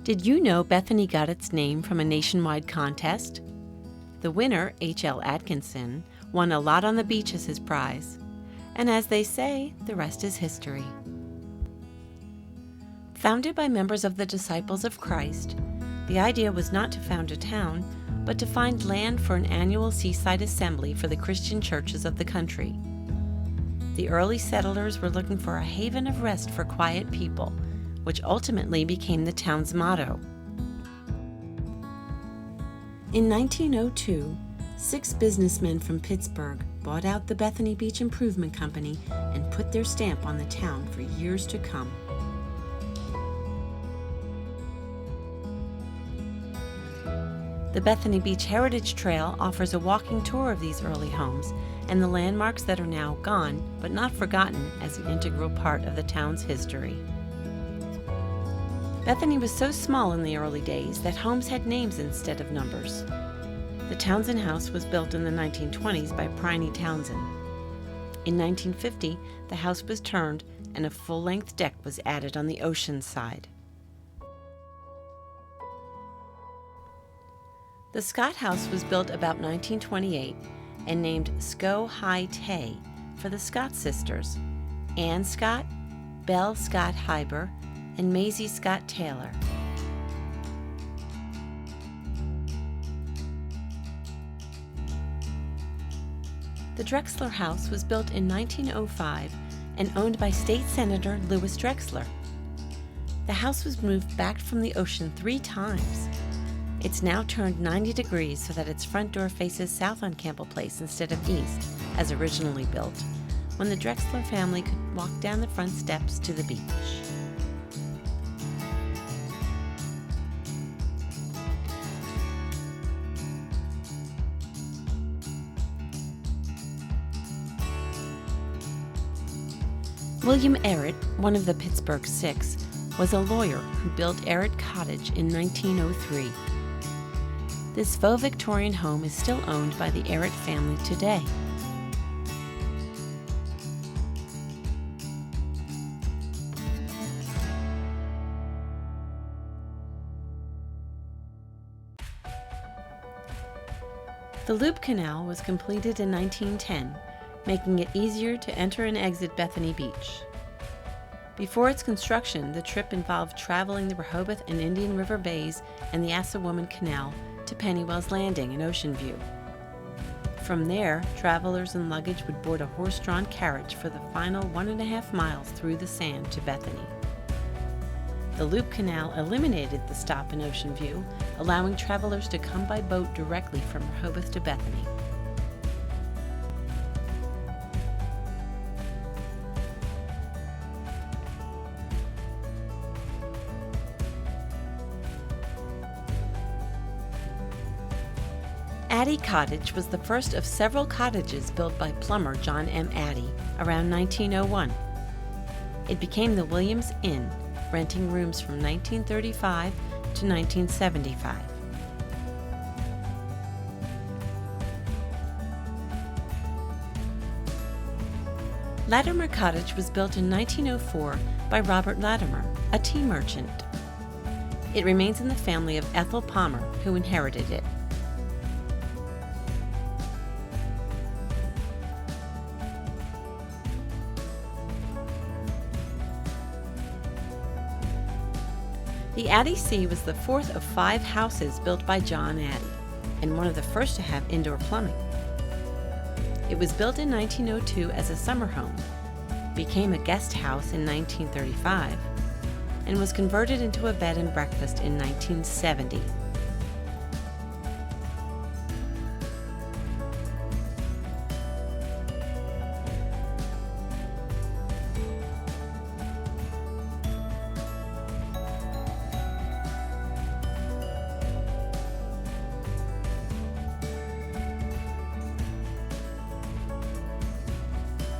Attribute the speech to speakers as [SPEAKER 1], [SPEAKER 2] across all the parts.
[SPEAKER 1] Did you know Bethany got its name from a nationwide contest? The winner, H.L. Atkinson, won a lot on the beach as his prize. And as they say, the rest is history. Founded by members of the Disciples of Christ, the idea was not to found a town, but to find land for an annual seaside assembly for the Christian churches of the country. The early settlers were looking for a haven of rest for quiet people, which ultimately became the town's motto. In 1902, 6 businessmen from Pittsburgh bought out the Bethany Beach Improvement Company and put their stamp on the town for years to come. The Bethany Beach Heritage Trail offers a walking tour of these early homes and the landmarks that are now gone, but not forgotten, as an integral part of the town's history. Bethany was so small in the early days that homes had names instead of numbers. The Townsend House was built in the 1920s by Pliny Townsend. In 1950, the house was turned and a full-length deck was added on the ocean side. The Scott House was built about 1928 and named Sco High Tay for the Scott sisters, Anne Scott, Belle Scott Hyber, and Maisie Scott Taylor. The Drexler House was built in 1905 and owned by State Senator Louis Drexler. The house was moved back from the ocean 3 times. It's now turned 90 degrees so that its front door faces south on Campbell Place instead of east, as originally built, when the Drexler family could walk down the front steps to the beach. William Ehret, one of the Pittsburgh 6, was a lawyer who built Ehret Cottage in 1903. This faux Victorian home is still owned by the Ehret family today. The Loop Canal was completed in 1910, making it easier to enter and exit Bethany Beach. Before its construction, the trip involved traveling the Rehoboth and Indian River Bays and the Assawoman Canal to Pennywell's Landing in Ocean View. From there, travelers and luggage would board a horse-drawn carriage for the final 1.5 miles through the sand to Bethany. The Loop Canal eliminated the stop in Ocean View, allowing travelers to come by boat directly from Rehoboth to Bethany. Addy Cottage was the first of several cottages built by plumber John M. Addy around 1901. It became the Williams Inn, renting rooms from 1935 to 1975. Latimer Cottage was built in 1904 by Robert Latimer, a tea merchant. It remains in the family of Ethel Palmer, who inherited it. The Addy C was the 4th of 5 houses built by John Addy, and one of the first to have indoor plumbing. It was built in 1902 as a summer home, became a guest house in 1935, and was converted into a bed and breakfast in 1970.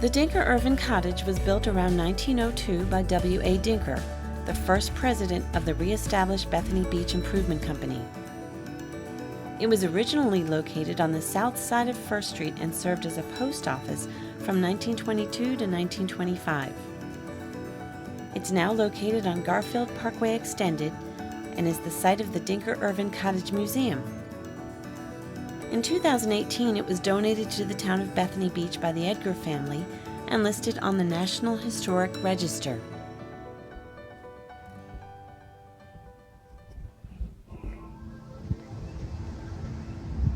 [SPEAKER 1] The Dinker-Irvin Cottage was built around 1902 by W.A. Dinker, the first president of the re-established Bethany Beach Improvement Company. It was originally located on the south side of First Street and served as a post office from 1922 to 1925. It's now located on Garfield Parkway Extended and is the site of the Dinker-Irvin Cottage Museum. In 2018, it was donated to the town of Bethany Beach by the Edgar family and listed on the National Historic Register.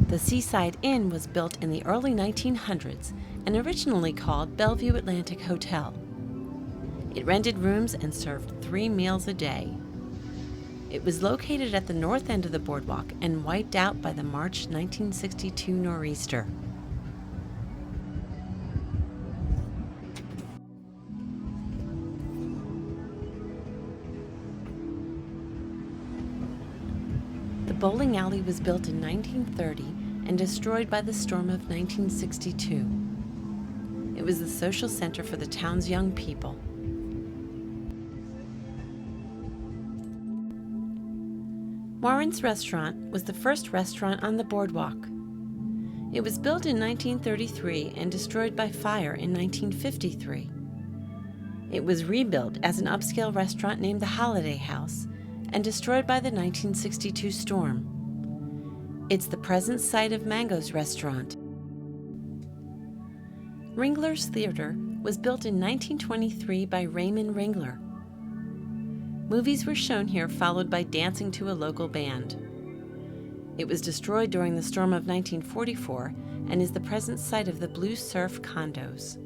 [SPEAKER 1] The Seaside Inn was built in the early 1900s and originally called Bellevue Atlantic Hotel. It rented rooms and served 3 meals a day. It was located at the north end of the boardwalk and wiped out by the March 1962 nor'easter. The bowling alley was built in 1930 and destroyed by the storm of 1962. It was the social center for the town's young people. Warren's Restaurant was the first restaurant on the boardwalk. It was built in 1933 and destroyed by fire in 1953. It was rebuilt as an upscale restaurant named the Holiday House and destroyed by the 1962 storm. It's the present site of Mango's Restaurant. Ringler's Theater was built in 1923 by Raymond Ringler. Movies were shown here, followed by dancing to a local band. It was destroyed during the storm of 1944 and is the present site of the Blue Surf condos.